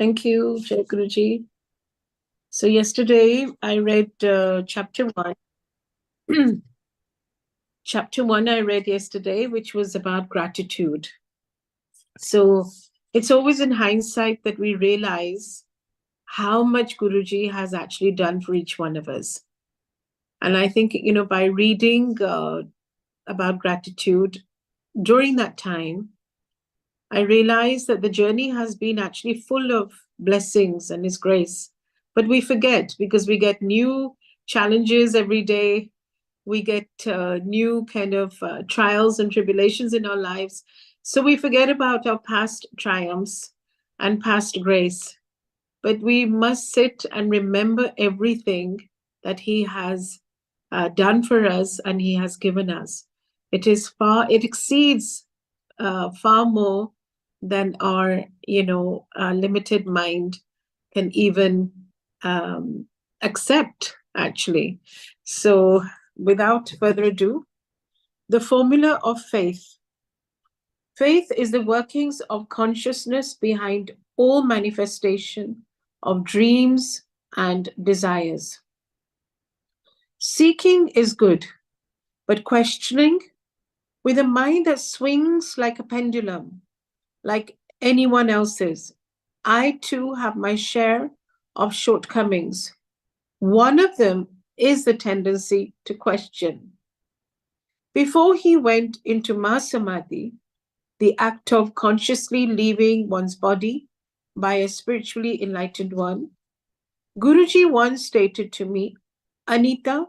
Thank you, Jai Guruji. So yesterday I read chapter one. Chapter one I read yesterday, which was about gratitude. So it's always in hindsight that we realize how much Guruji has actually done for each one of us. And I think, by reading about gratitude during that time, I realized that the journey has been actually full of blessings and His grace. But we forget because we get new challenges every day. We get new kind of trials and tribulations in our lives. So we forget about our past triumphs and past grace. But we must sit and remember everything that He has done for us and He has given us. It exceeds far more than our limited mind can even accept, actually. So without further ado, the formula of faith. Faith is the workings of consciousness behind all manifestation of dreams and desires. Seeking is good, but questioning, with a mind that swings like a pendulum, like anyone else's, I too have my share of shortcomings. One of them is the tendency to question. Before he went into Mahasamadhi, the act of consciously leaving one's body by a spiritually enlightened one, Guruji once stated to me, Anita,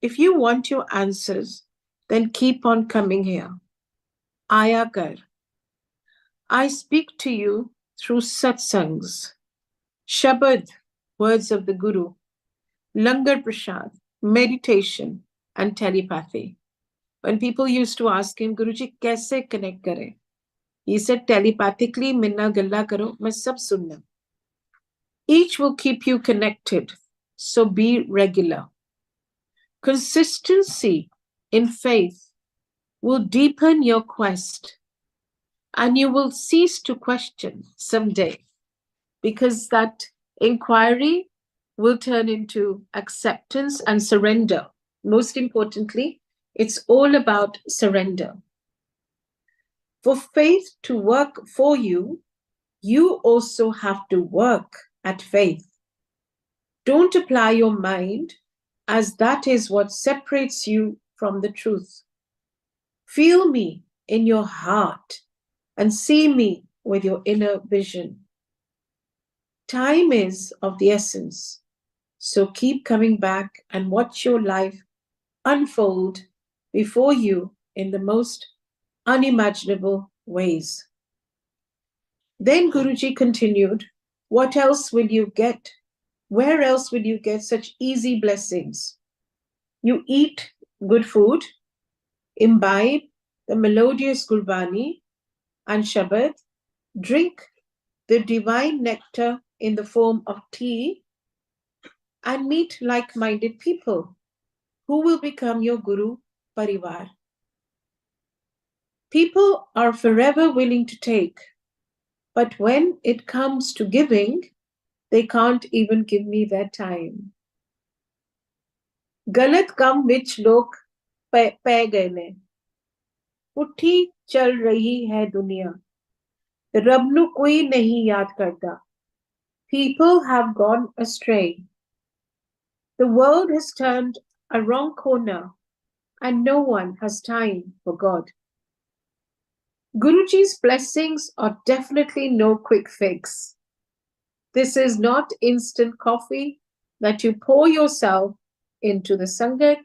if you want your answers, then keep on coming here. Aya kar. I speak to you through satsangs, Shabad, words of the Guru, Langar Prasad, meditation, and telepathy. When people used to ask him, Guruji, kaise connect kare? He said, telepathically, minna galla karo, main sab sunna. Each will keep you connected, so be regular. Consistency in faith will deepen your quest, and you will cease to question someday, because that inquiry will turn into acceptance and surrender. Most importantly, it's all about surrender. For faith to work for you, you also have to work at faith. Don't apply your mind, as that is what separates you from the truth. Feel me in your heart and see me with your inner vision. Time is of the essence, so keep coming back and watch your life unfold before you in the most unimaginable ways. Then Guruji continued, what else will you get? Where else will you get such easy blessings? You eat good food, imbibe the melodious Gurbani and Shabad, drink the divine nectar in the form of tea, and meet like-minded people who will become your Guru Parivar. People are forever willing to take, but when it comes to giving, they can't even give me their time. गलत काम विच लोग पै गए ने पुट्ठी चल रही है दुनिया रब नू कोई नहीं याद करता. People have gone astray. The world has turned a wrong corner and no one has time for God. Guruji's blessings are definitely no quick fix. This is not instant coffee that you pour yourself into the Sangat,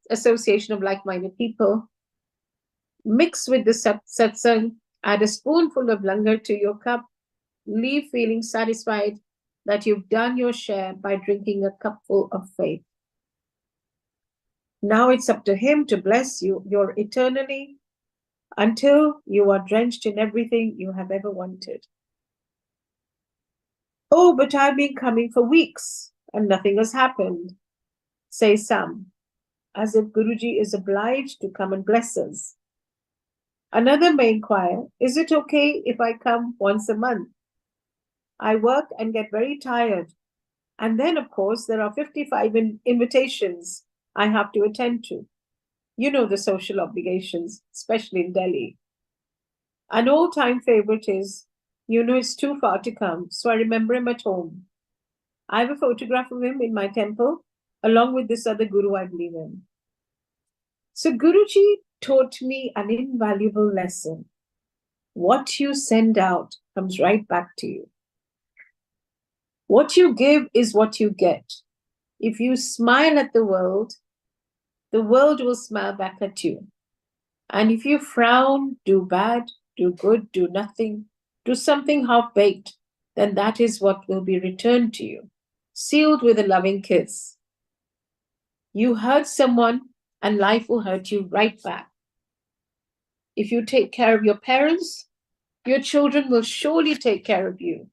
association of like-minded people, mix with the satsang, add a spoonful of langar to your cup, leave feeling satisfied that you've done your share by drinking a cupful of faith. Now it's up to him to bless you eternally until you are drenched in everything you have ever wanted. Oh, but I've been coming for weeks and nothing has happened, say some, as if Guruji is obliged to come and bless us. Another may inquire, is it okay if I come once a month? I work and get very tired. And then, of course, there are 55 invitations I have to attend to. You know the social obligations, especially in Delhi. An old time favorite is, it's too far to come, so I remember him at home. I have a photograph of him in my temple, along with this other guru I believe in. So Guruji taught me an invaluable lesson. What you send out comes right back to you. What you give is what you get. If you smile at the world will smile back at you. And if you frown, do bad, do good, do nothing, do something half-baked, then that is what will be returned to you, sealed with a loving kiss. You hurt someone, and life will hurt you right back. If you take care of your parents, your children will surely take care of you.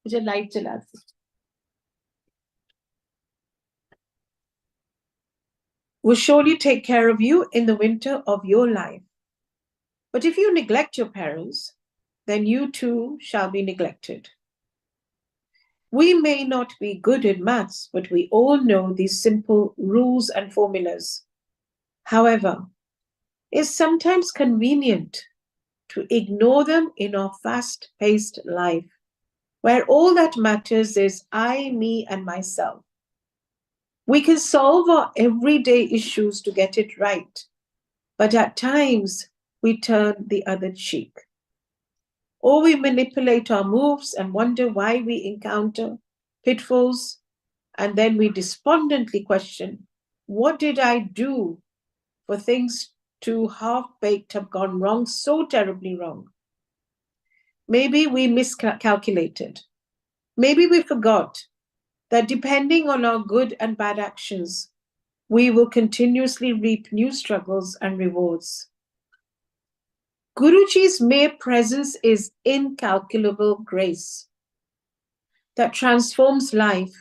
मुझे light चला दो. Will surely take care of you in the winter of your life. But if you neglect your parents, then you too shall be neglected. We may not be good in maths, but we all know these simple rules and formulas. However, it's sometimes convenient to ignore them in our fast-paced life, where all that matters is I, me, and myself. We can solve our everyday issues to get it right, but at times we turn the other cheek. Or we manipulate our moves and wonder why we encounter pitfalls, and then we despondently question, what did I do for things to half-baked have gone wrong, so terribly wrong? Maybe we miscalculated. Maybe we forgot that depending on our good and bad actions, we will continuously reap new struggles and rewards. Guruji's mere presence is incalculable grace that transforms life,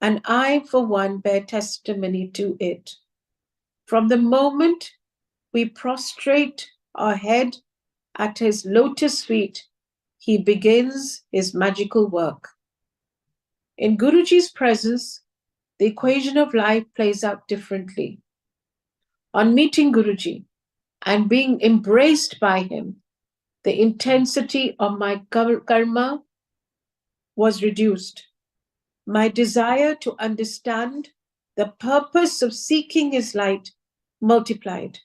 and I, for one, bear testimony to it. From the moment we prostrate our head at his lotus feet, he begins his magical work. In Guruji's presence, the equation of life plays out differently. On meeting Guruji and being embraced by him, the intensity of my karma was reduced. My desire to understand the purpose of seeking his light multiplied.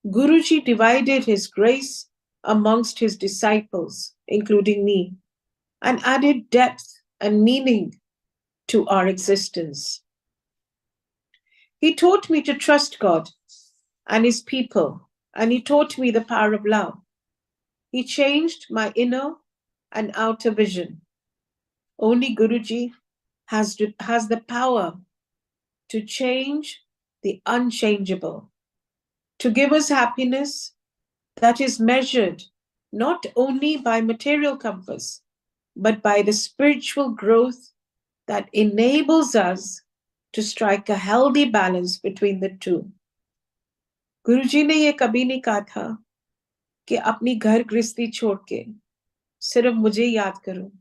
Guruji divided his grace amongst his disciples, including me, and added depth and meaning to our existence. He taught me to trust God and his people, and he taught me the power of love. He changed my inner and outer vision. Only Guruji has the power to change the unchangeable, to give us happiness that is measured not only by material compass, but by the spiritual growth that enables us to strike a healthy balance between the two. गुरुजी ने ये कभी नहीं कहा था कि अपनी घर गृहस्थी छोड़ के सिर्फ मुझे याद करो.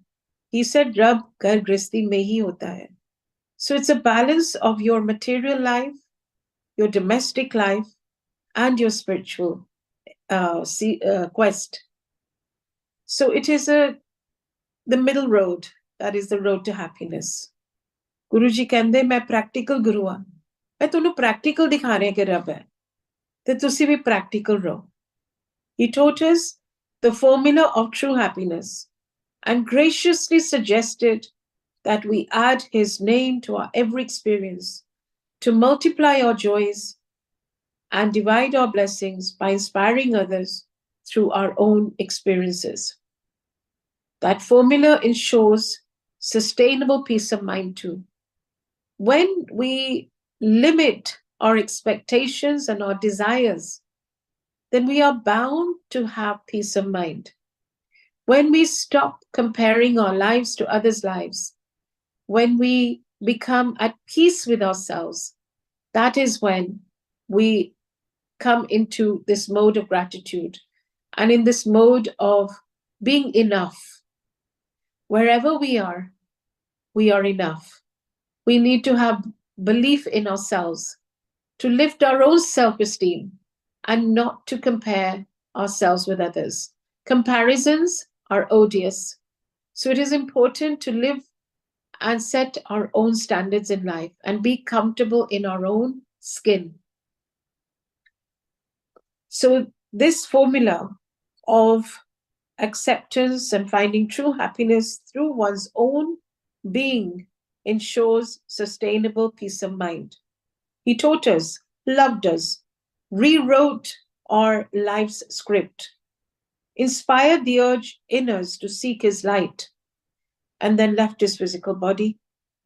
He said रब घर गृहस्थी में ही होता है. So it's a balance of your material life, your domestic life, and your spiritual quest. So it is the middle road, that is the road to happiness. Guruji ਕਹਿੰਦੇ मैं practical ਗੁਰੂ ਆ. मैं ਤੁਹਾਨੂੰ practical ਦਿਖਾ ਰਿਹਾ ਕਿ ਰੱਬ ਹੈ ਤੇ ਤੁਸੀਂ ਵੀ practical ਰਹੋ. He taught us the formula of true happiness and graciously suggested that we add his name to our every experience to multiply our joys and divide our blessings by inspiring others through our own experiences. That formula ensures sustainable peace of mind too. When we limit our expectations and our desires, then we are bound to have peace of mind. When we stop comparing our lives to others' lives, when we become at peace with ourselves, that is when we come into this mode of gratitude and in this mode of being enough. Wherever we are enough. We need to have belief in ourselves, to lift our own self esteem, and not to compare ourselves with others. Comparisons are odious. So it is important to live and set our own standards in life and be comfortable in our own skin. So, this formula of acceptance and finding true happiness through one's own being ensures sustainable peace of mind. He taught us, loved us, rewrote our life's script, inspired the urge in us to seek his light, and then left his physical body,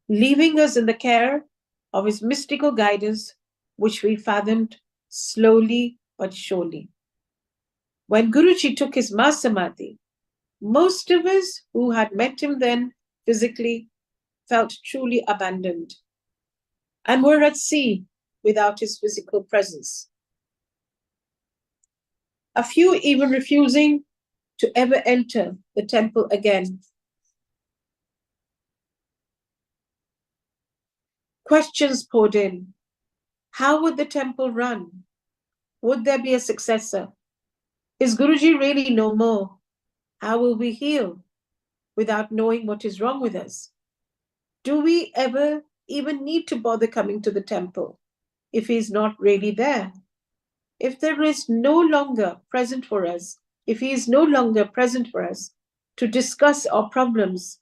leaving us in the care of his mystical guidance, which we fathomed slowly but surely. When Guruji took his Mahasamadhi, most of us who had met him then physically felt truly abandoned and were at sea without his physical presence. A few even refusing to ever enter the temple again. Questions poured in. How would the temple run? Would there be a successor? Is Guruji really no more? How will we heal without knowing what is wrong with us? Do we ever even need to bother coming to the temple if he is not really there? If there is no longer present for us, if he is no longer present for us to discuss our problems,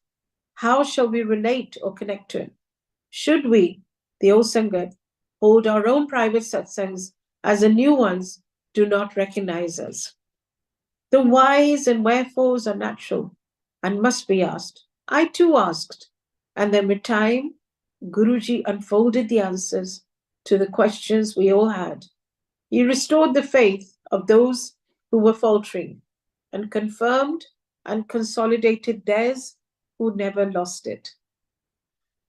how shall we relate or connect to him? Should we, the old Sangat, hold our own private satsangs as the new ones do not recognize us? The whys and wherefores are natural and must be asked. I too asked, and then with time, Guruji unfolded the answers to the questions we all had. He restored the faith of those who were faltering and confirmed and consolidated theirs who never lost it.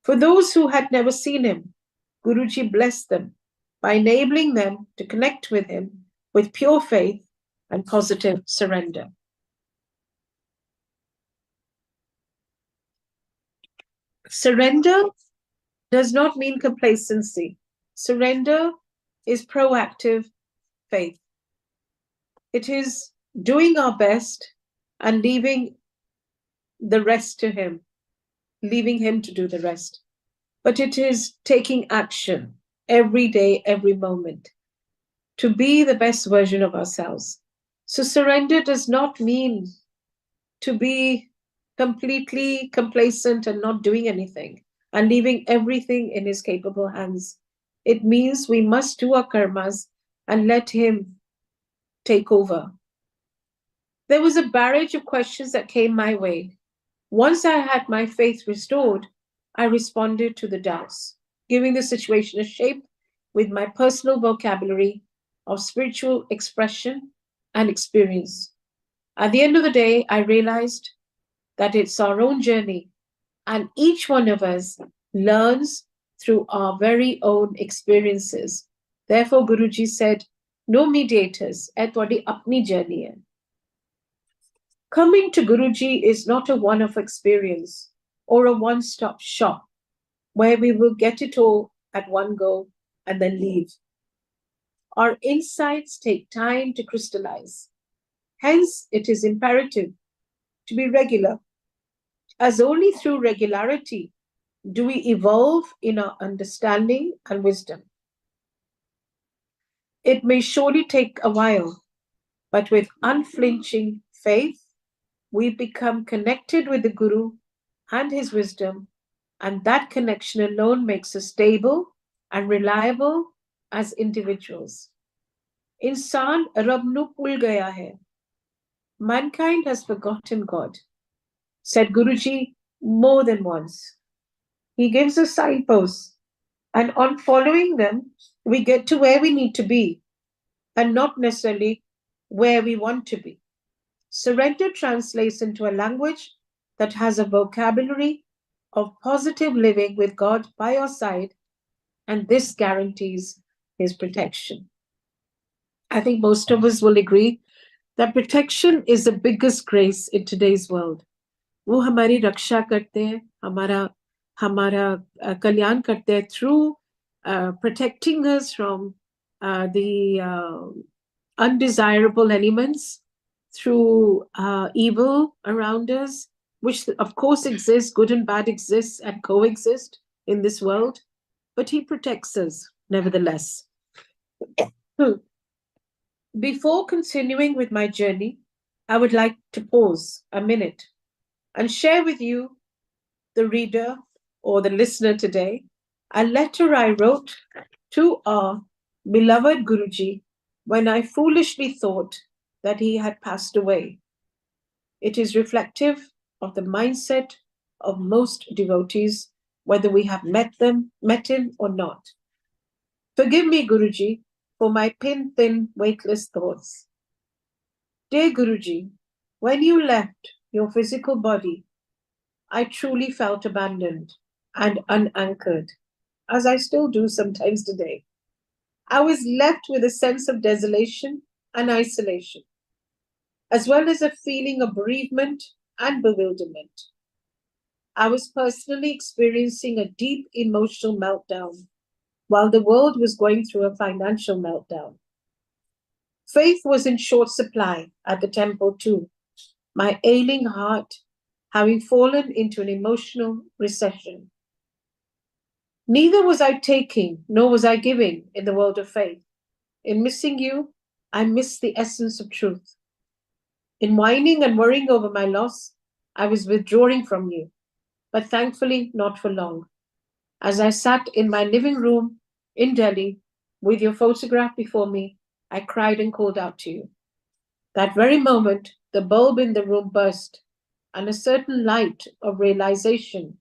For those who had never seen him, Guruji blessed them by enabling them to connect with him with pure faith and positive surrender. Surrender does not mean complacency. Surrender is proactive faith. It is doing our best and leaving the rest to him, leaving him to do the rest. But it is taking action every day, every moment to be the best version of ourselves. So surrender does not mean to be completely complacent and not doing anything and leaving everything in his capable hands. It means we must do our karmas and let him take over. There was a barrage of questions that came my way. Once I had my faith restored, I responded to the doubts, giving the situation a shape with my personal vocabulary of spiritual expression and experience. At the end of the day, I realized that it's our own journey, and each one of us learns through our very own experiences. Therefore, Guruji said, no mediators, eh ਤੁਹਾਡੀ ਆਪਣੀ journey hai. Coming to Guruji is not a one-off experience or a one-stop shop where we will get it all at one go and then leave. Our insights take time to crystallize. Hence, it is imperative to be regular, as only through regularity do we evolve in our understanding and wisdom. It may surely take a while, but with unflinching faith, we become connected with the Guru and his wisdom, and that connection alone makes us stable and reliable as individuals. Insan Rab nu bhul gaya hai. Mankind has forgotten God, said Guruji more than once. He gives us signposts, and on following them, we get to where we need to be, and not necessarily where we want to be. Surrender translates into a language that has a vocabulary of positive living with God by your side, and this guarantees his protection. I think most of us will agree that protection is the biggest grace in today's world. वो हमारी रक्षा करते हैं, हमारा हमारा कल्याण करते हैं through protecting us from the undesirable elements, through evil around us, which of course exists, good and bad exists and coexist in this world, but he protects us nevertheless. Before continuing with my journey, I would like to pause a minute and share with you, the reader or the listener today, a letter I wrote to our beloved Guruji when I foolishly thought that he had passed away. It is reflective of the mindset of most devotees, whether we have met him or not. Forgive me, Guruji, for my pin-thin, weightless thoughts. Dear Guruji, when you left your physical body, I truly felt abandoned and unanchored, as I still do sometimes today. I was left with a sense of desolation and isolation, as well as a feeling of bereavement and bewilderment. I was personally experiencing a deep emotional meltdown while the world was going through a financial meltdown. Faith was in short supply at the temple too, my ailing heart having fallen into an emotional recession. Neither was I taking, nor was I giving in the world of faith. In missing you, I missed the essence of truth. In whining and worrying over my loss, I was withdrawing from you, but thankfully not for long. As I sat in my living room in Delhi with your photograph before me, I cried and called out to you. That very moment, the bulb in the room burst, and a certain light of realization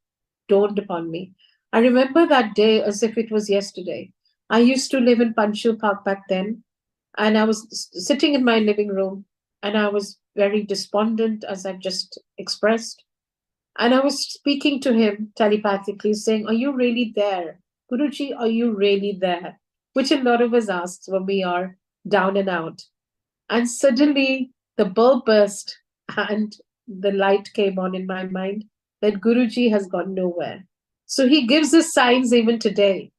dawned upon me. I remember that day as if it was yesterday. I used to live in Panchil Park back then, and I was sitting in my living room, and I was very despondent, as I've just expressed. And I was speaking to him telepathically, saying, "Are you really there? Guruji, are you really there?" Which a lot of us ask when we are down and out. And suddenly the bulb burst and the light came on in my mind that Guruji has gone nowhere. So he gives us signs even today.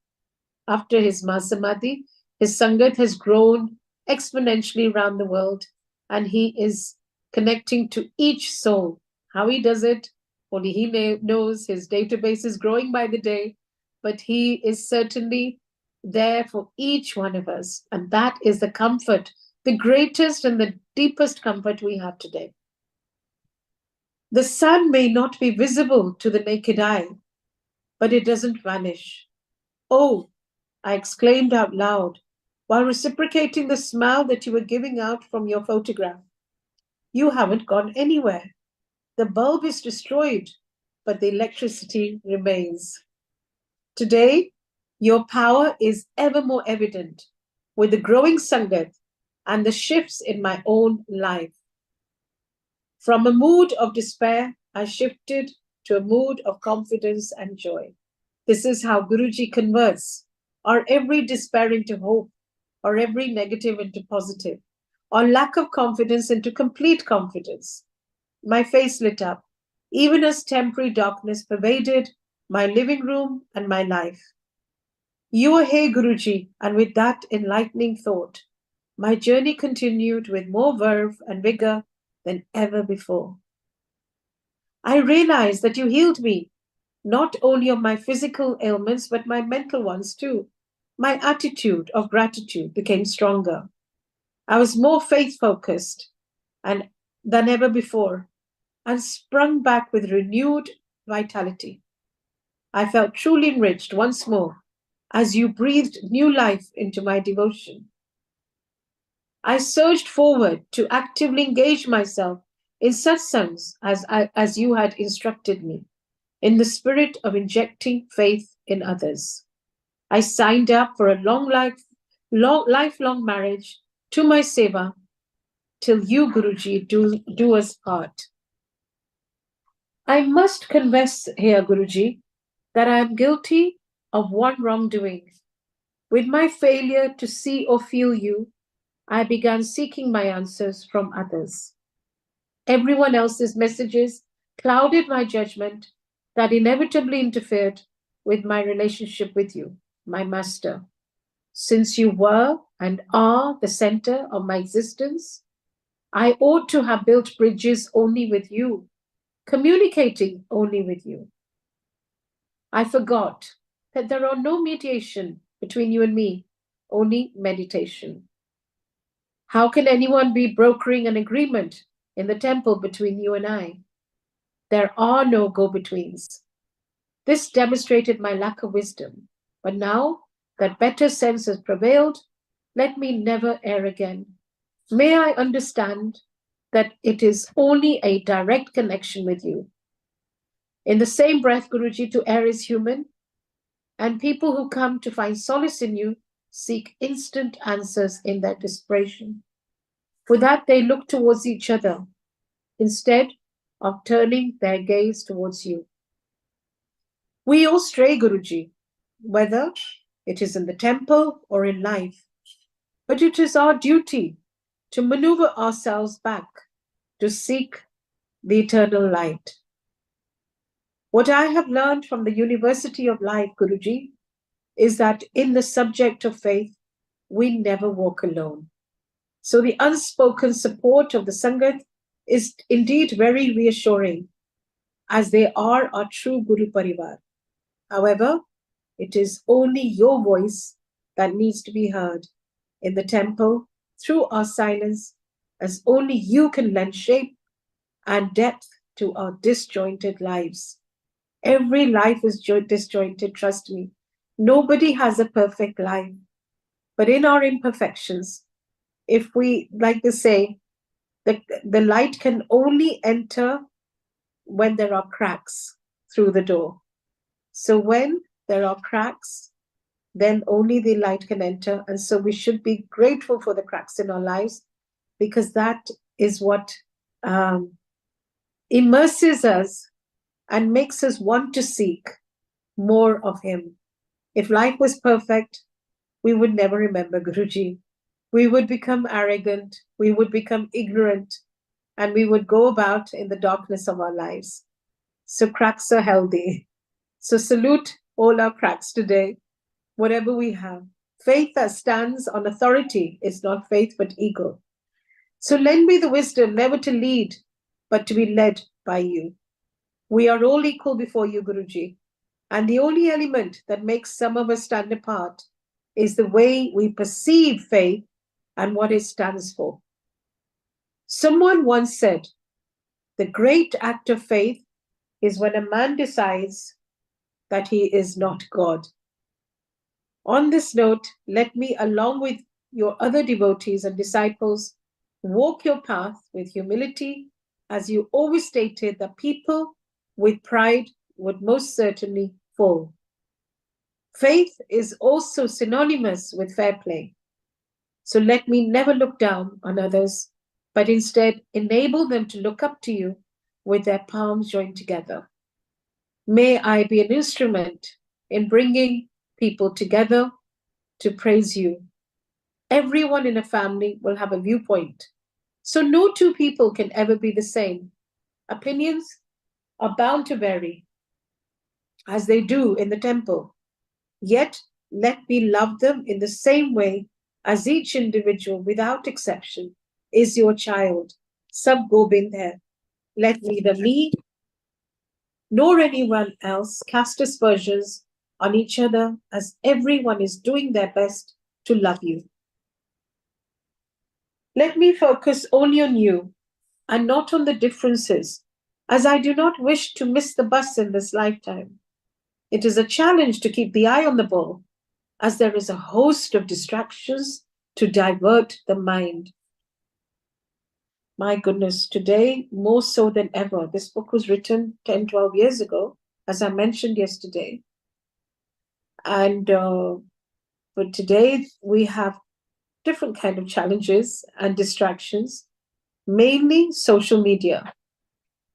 After his Masamadhi, his Sangat has grown exponentially around the world, and he is connecting to each soul. How he does it, only he knows. His database is growing by the day, but he is certainly there for each one of us. And that is the comfort, the greatest and the deepest comfort we have today. The sun may not be visible to the naked eye, but it doesn't vanish. Oh, I exclaimed out loud while reciprocating the smile that you were giving out from your photograph. You haven't gone anywhere. The bulb is destroyed, but the electricity remains. Today, your power is ever more evident with the growing Sangat and the shifts in my own life. From a mood of despair, I shifted to a mood of confidence and joy. This is how Guruji converts our every despair into hope, or every negative into positive, or lack of confidence into complete confidence. My face lit up, even as temporary darkness pervaded my living room and my life. You are here, Guruji, and with that enlightening thought, my journey continued with more verve and vigor than ever before. I realized that you healed me, not only of my physical ailments, but my mental ones too. My attitude of gratitude became stronger. I was more faith focused and than ever before, and sprung back with renewed vitality. I felt truly enriched once more as you breathed new life into my devotion. I surged forward to actively engage myself in satsangs as you had instructed me, in the spirit of injecting faith in others. I signed up for a lifelong marriage to my seva till you, Guruji, do us part. I must confess here, Guruji, that I am guilty of one wrongdoing. With my failure to see or feel you, I began seeking my answers from others. Everyone else's messages clouded my judgment that inevitably interfered with my relationship with you, my master. Since you were and are the center of my existence, I ought to have built bridges only with you, communicating only with you. I forgot that there are no mediation between you and me, only meditation. How can anyone be brokering an agreement in the temple between you and I? There are no go betweens. This demonstrated my lack of wisdom. But now that better sense has prevailed, let me never err again. May I understand that it is only a direct connection with you. In the same breath, Guruji, to err is human, and people who come to find solace in you seek instant answers in their desperation. For that, they look towards each other instead of turning their gaze towards you. We all stray, Guruji, whether it is in the temple or in life, but it is our duty to maneuver ourselves back to seek the eternal light. What I have learned from the University of Life, Guruji, is that in the subject of faith, we never walk alone. So the unspoken support of the Sangat is indeed very reassuring, as they are our true Guru Parivar. However, it is only your voice that needs to be heard in the temple through our silence, as only you can lend shape and depth to our disjointed lives. Every life is disjointed, trust me. Nobody has a perfect life. But in our imperfections, if we, like they say, the light can only enter when there are cracks through the door. So when there are cracks, then only the light can enter. And so we should be grateful for the cracks in our lives, because that is what immerses us and makes us want to seek more of Him. If life was perfect, we would never remember Guruji. We would become arrogant, we would become ignorant, and we would go about in the darkness of our lives. So cracks are healthy. So salute all our cracks today, whatever we have. Faith that stands on authority is not faith but ego. So lend me the wisdom never to lead, but to be led by you. We are all equal before you, Guruji. And the only element that makes some of us stand apart is the way we perceive faith and what it stands for. Someone once said, the great act of faith is when a man decides that he is not God. On this note, let me, along with your other devotees and disciples, walk your path with humility, as you always stated that people with pride would most certainly fall. Faith is also synonymous with fair play. So let me never look down on others, but instead enable them to look up to you with their palms joined together. May I be an instrument in bringing people together to praise you. Everyone in a family will have a viewpoint. So no two people can ever be the same. Opinions are bound to vary, as they do in the temple. Yet let me love them in the same way as each individual, without exception, is your child. Sab Gobind hai. Let neither me nor anyone else cast aspersions on each other, as everyone is doing their best to love you. Let me focus only on you and not on the differences, as I do not wish to miss the bus in this lifetime. It is a challenge to keep the eye on the ball, as there is a host of distractions to divert the mind. My goodness, today, more so than ever, this book was written 10, 12 years ago, as I mentioned yesterday. And but today we have different kind of challenges and distractions, mainly social media,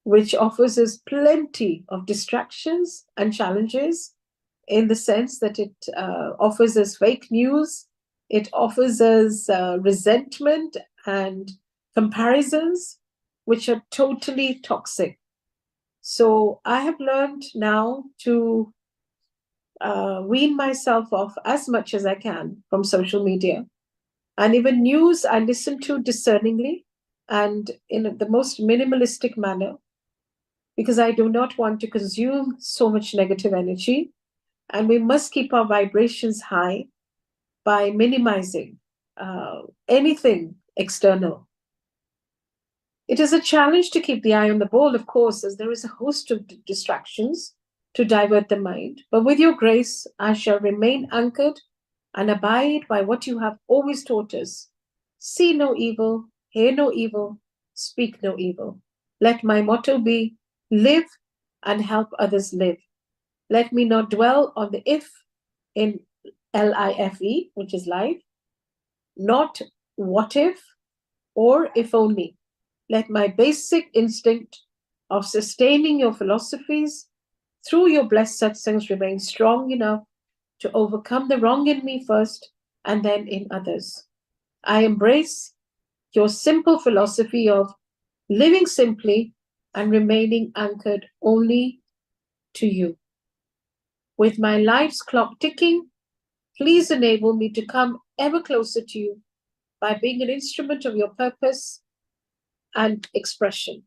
which offers us plenty of distractions and challenges, in the sense that it offers us fake news, It offers us resentment and comparisons, which are totally toxic. So I have learned now to wean myself off as much as I can from social media. And even news, I listen to discerningly and in the most minimalistic manner, because I do not want to consume so much negative energy. And we must keep our vibrations high by minimizing anything external. It is a challenge to keep the eye on the ball, of course, as there is a host of distractions to divert the mind. But with your grace, I shall remain anchored and abide by what you have always taught us. See no evil, hear no evil, speak no evil. Let my motto be live and help others live. Let me not dwell on the if in life, which is life, not what if or if only. Let my basic instinct of sustaining your philosophies through your blessed satsangs remain strong enough to overcome the wrong in me first and then in others. I embrace your simple philosophy of living simply and remaining anchored only to you. With my life's clock ticking, please enable me to come ever closer to you by being an instrument of your purpose and expression.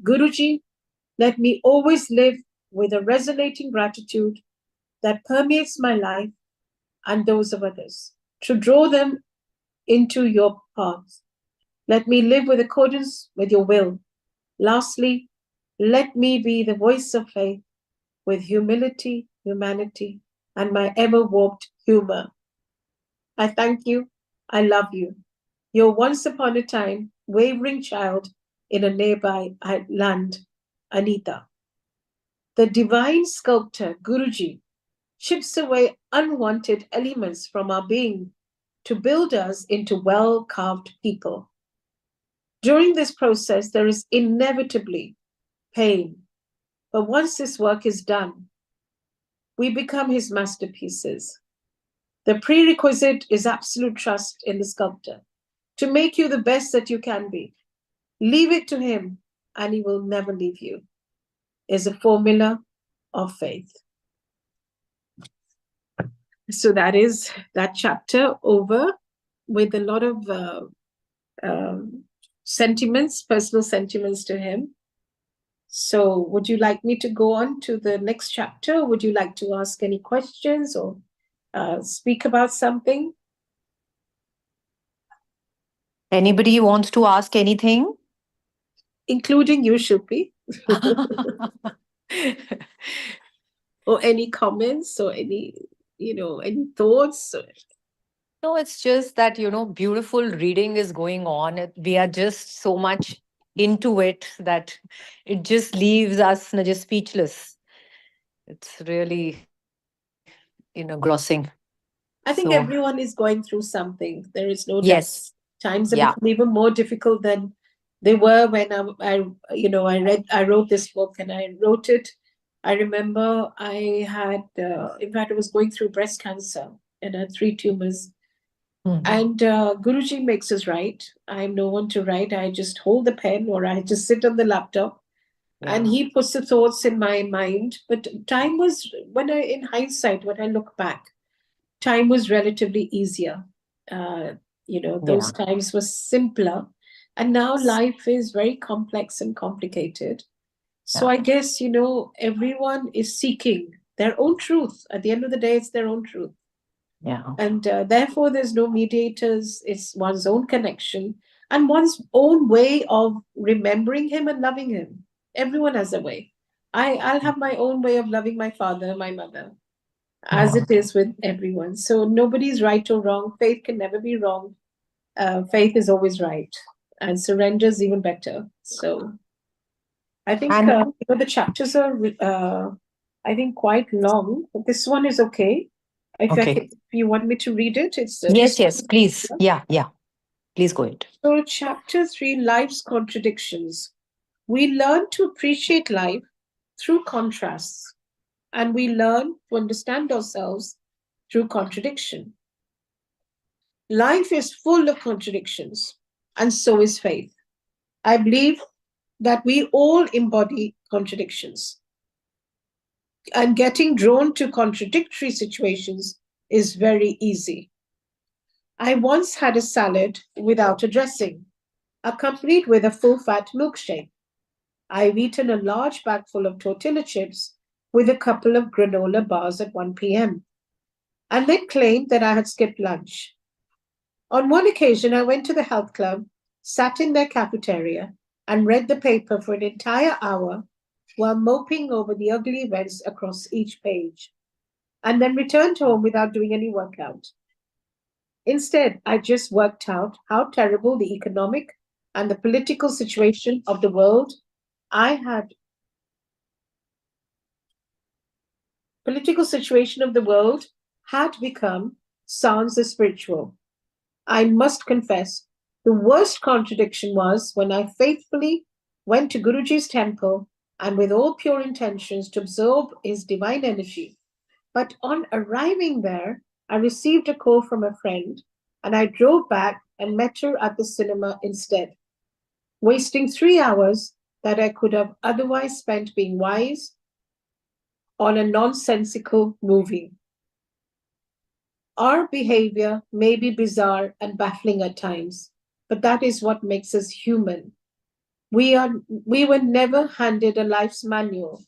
Guruji, let me always live with a resonating gratitude that permeates my life and those of others, to draw them into your path. Let me live with accordance with your will. Lastly, let me be the voice of faith with humility, humanity, and my ever warped humor. I thank you. I love you. Your once upon a time wavering child in a nearby land, Anita. The divine sculptor, Guruji, chips away unwanted elements from our being to build us into well carved people. During this process, there is inevitably pain. But once this work is done, we become his masterpieces. The prerequisite is absolute trust in the sculptor to make you the best that you can be. Leave it to him, and he will never leave you, is a formula of faith. So that is that chapter over, with a lot of sentiments, personal sentiments to him. So would you like me to go on to the next chapter? Would you like to ask any questions or speak about something? Anybody wants to ask anything? Including you, Shupi. Or any comments or any, any thoughts? No, it's just that, beautiful reading is going on. We are just so much into it that it just leaves us just speechless. It's really, engrossing. I think So, everyone is going through something. There is no doubt. yes. Times have Yeah. become even more difficult than they were when I wrote this book and I wrote it. I remember I had, in fact, I was going through breast cancer and I had 3 tumors. Mhm. And Guruji makes us write. I'm no one to write. I just hold the pen or I just sit on the laptop and Yeah. he puts the thoughts in my mind. But time was, in hindsight, when I look back, time was relatively easier. Uh, those Yeah. times were simpler. And now life is very complex and complicated. So Yeah. I guess, everyone is seeking their own truth. At the end of the day, it's their own truth. Yeah. And therefore, there's no mediators. It's one's own connection and one's own way of remembering him and loving him. Everyone has a way. I'll have my own way of loving my father, my mother, as Yeah. it is with everyone. So nobody's right or wrong. Faith can never be wrong. Faith is always right, and surrender is even better. So I think And the chapters are, I think, quite long. But this one is okay. okay. If you want me to read it, it's Yes, this yes, one. please. Yeah, yeah. Please go ahead. So, chapter 3, Life's Contradictions. We learn to appreciate life through contrasts, and we learn to understand ourselves through contradiction. Life is full of contradictions, and so is faith. I believe that we all embody contradictions, and getting drawn to contradictory situations is very easy. I once had a salad without a dressing, accompanied with a full fat milkshake. I've eaten a large bag full of tortilla chips with a couple of granola bars at 1 p.m. and then claimed that I had skipped lunch. On one occasion, I went to the health club, sat in their cafeteria, and read the paper for an entire hour while moping over the ugly events across each page, and then returned home without doing any workout. Instead, I just worked out how terrible the economic and the political situation of the world I had political situation of the world had become sans the spiritual. I must confess, the worst contradiction was when I faithfully went to Guruji's temple and with all pure intentions to absorb his divine energy. But on arriving there, I received a call from a friend and I drove back and met her at the cinema instead, wasting 3 hours that I could have otherwise spent being wise on a nonsensical movie. Our behavior may be bizarre and baffling at times, but that is what makes us human. We were never handed a life's manual.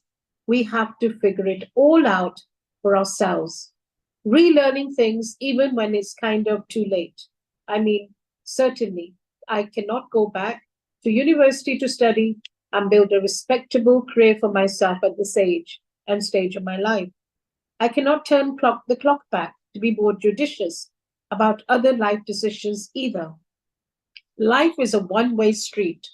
We have to figure it all out for ourselves, relearning things even when it's kind of too late. I mean, certainly, I cannot go back to university to study and build a respectable career for myself at this age and stage of my life. I cannot turn the clock back to be more judicious about other life decisions either. Life is a one-way street,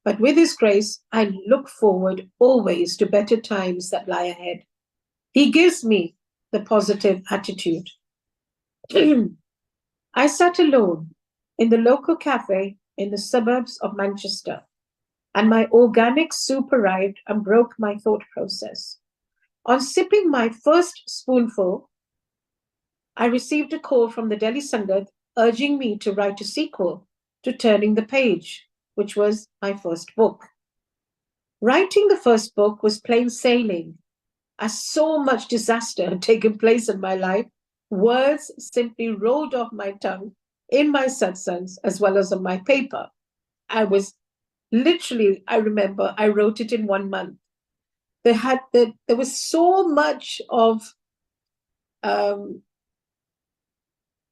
but with His grace, I look forward always to better times that lie ahead. He gives me the positive attitude. I sat alone in the local cafe in the suburbs of Manchester, and my organic soup arrived and broke my thought process. On sipping my first spoonful, I received a call from the Delhi Sangat urging me to write a sequel to Turning the Page, which was my first book. Writing the first book was plain sailing, as so much disaster had taken place in my life. Words simply rolled off my tongue in my satsangs as well as on my paper. I remember I wrote it in 1 month. There was so much of, um,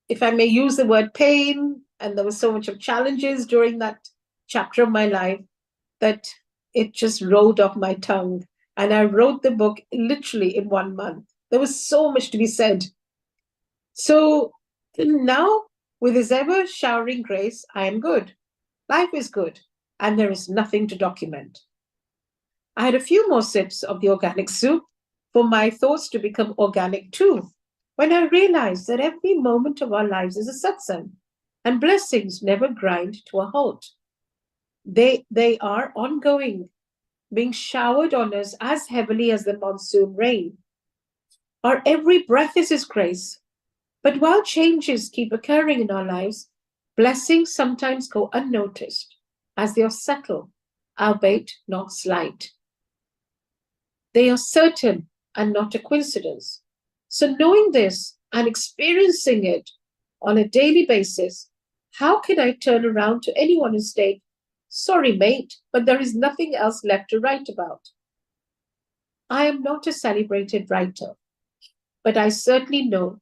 if I may use the word pain, and there was so much of challenges during that chapter of my life that it just rolled off my tongue. And I wrote the book literally in 1 month. There was so much to be said. So now, with His ever showering grace, I am good. Life is good, and there is nothing to document. I had a few more sips of the organic soup for my thoughts to become organic too, when I realized that every moment of our lives is a satsang, and blessings never grind to a halt. They are ongoing, being showered on us as heavily as the monsoon rain. Our every breath is His grace. But while changes keep occurring in our lives, blessings sometimes go unnoticed, as they are subtle, albeit not slight. They are certain and not a coincidence. So, knowing this and experiencing it on a daily basis, how can I turn around to anyone and state, sorry, mate, but there is nothing else left to write about? I am not a celebrated writer, but I certainly know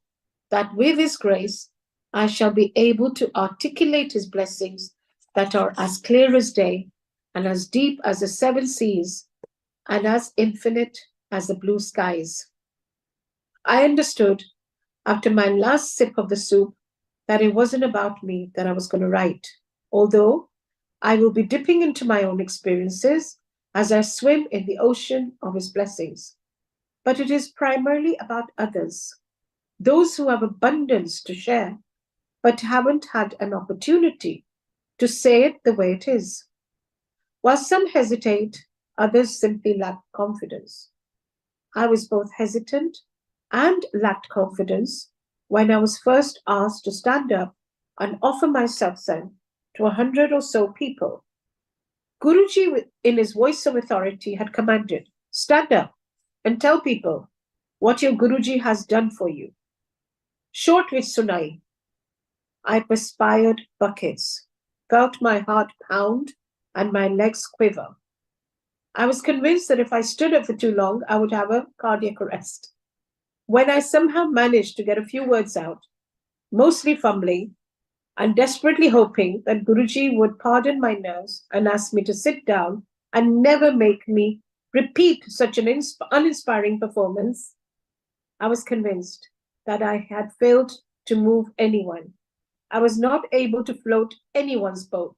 that with His grace, I shall be able to articulate His blessings that are as clear as day and as deep as the seven seas and as infinite as the blue skies. I understood after my last sip of the soup that it wasn't about me that I was going to write, although I will be dipping into my own experiences as I swim in the ocean of His blessings. But it is primarily about others, those who have abundance to share, but haven't had an opportunity to say it the way it is. While some hesitate, others simply lack confidence. I was both hesitant and lacked confidence when I was first asked to stand up and offer my satsang to 100 or so people. Guruji, in his voice of authority, had commanded, "Stand up and tell people what your Guruji has done for you." Short with Sunai, I perspired buckets, felt my heart pound and my legs quiver. I was convinced that if I stood up for too long, I would have a cardiac arrest. When I somehow managed to get a few words out, mostly fumbling, and desperately hoping that Guruji would pardon my nerves and ask me to sit down and never make me repeat such an uninspiring performance, I was convinced that I had failed to move anyone. I was not able to float anyone's boat,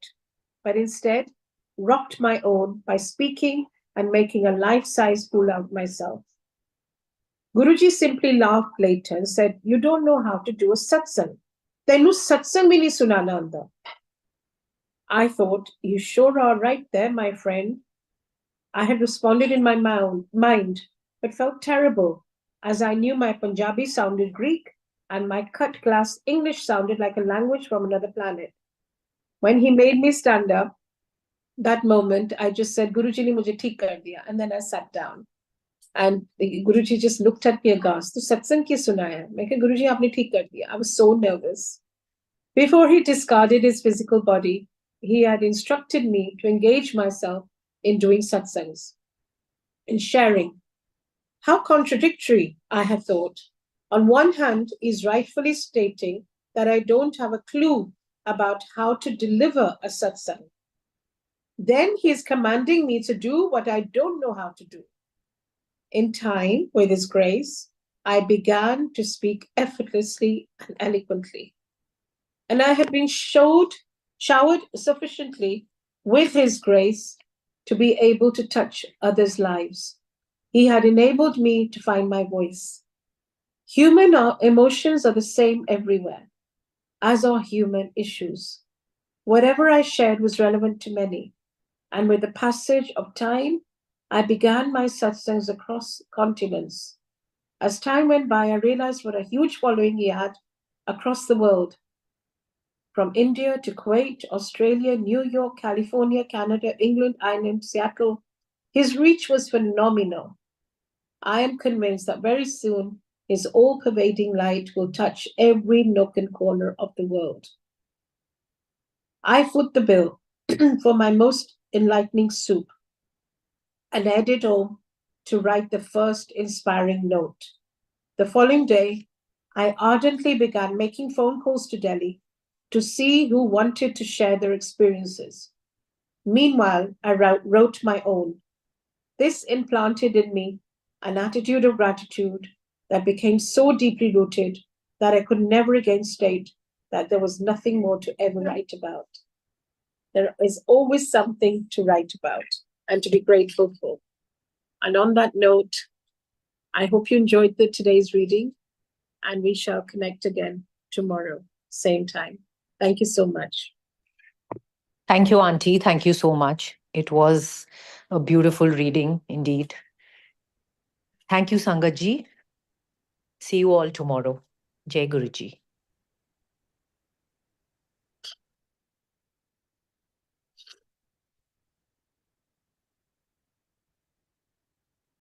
but instead rocked my own by speaking and making a life-size fool out of myself. Guruji simply laughed later and said, "You don't know how to do a satsang. Tenu satsang bhi nahi sunana aanda." I thought, "You sure are right there, my friend." I had responded in my mind, but felt terrible, as I knew my Punjabi sounded Greek and my cut class English sounded like a language from another planet. When he made me stand up, that moment, I just said, "Guruji ne mujhe theek kar diya," and then I sat down. And Guruji just looked at me aghast. "Tu satsang ki sunaya?" I said, "Guruji, aapne theek kar diya." I was so nervous. Before he discarded his physical body, he had instructed me to engage myself in doing satsangs, in sharing. How contradictory, I had thought. On one hand, he's rightfully stating that I don't have a clue about how to deliver a satsang. Then he is commanding me to do what I don't know how to do. In time, with his grace, I began to speak effortlessly and eloquently. And I had been showered sufficiently with his grace to be able to touch others' lives. He had enabled me to find my voice. Human emotions are the same everywhere, as are human issues. Whatever I shared was relevant to many, and with the passage of time, I began my satsangs across continents. As time went by, I realized what a huge following he had across the world, from India to Kuwait, Australia, New York, California, Canada, England, Ireland, Seattle. His reach was phenomenal. I am convinced that very soon his all pervading light will touch every nook and corner of the world. I foot the bill for my most enlightening soup and headed home to write the first inspiring note. The following day, I ardently began making phone calls to Delhi to see who wanted to share their experiences. Meanwhile, I wrote my own. This implanted in me an attitude of gratitude that became so deeply rooted that I could never again state that there was nothing more to ever write about. There is always something to write about and to be grateful for. And on that note, I hope you enjoyed today's reading, and we shall connect again tomorrow, same time. Thank you so much. Thank you, Auntie. Thank you so much. It was a beautiful reading indeed. Thank you, Sangat ji. See you all tomorrow. Jai Guruji.